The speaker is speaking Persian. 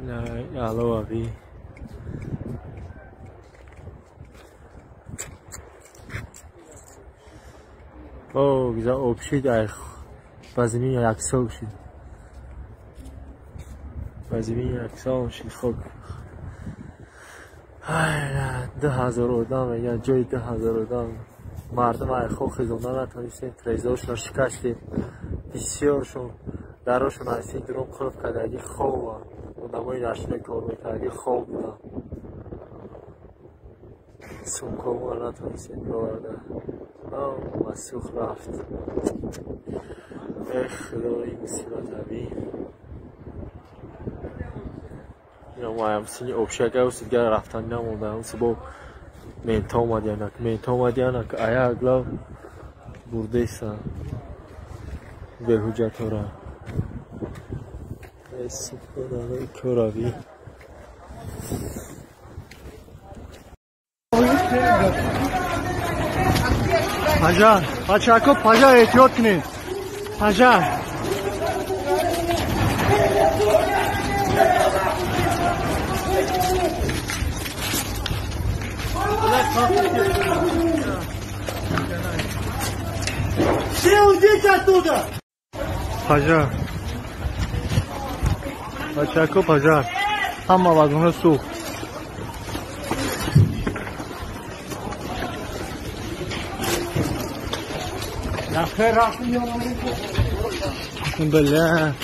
علاوه او گذار آبشید بازمی یک سال شد بازمی یک سال شد خب 10,000 آدم یا جای 10,000 آدم مردم های خواه خیزانده نتونستیم تریزاشون شکستیم بسیارشون دراشون هستیم درون قلب کردگی خواه آدمای نشنه کار میکردگی خواه بودن سمکامون نتونستیم بورده مسوخ رفت خدای مصیبت همی اینا ما همسینی ابشکه و سیدگر رفتن نمونده همسی با مینتا اومدیانک آیا اگلا برده ایسا به حجت ها را ایسی کنه کراوی پجر بچه‌ها پجر احتیاط کنید پجر پجر بچه‌ها پجر همه وگون سوخت نفر رفتیم بله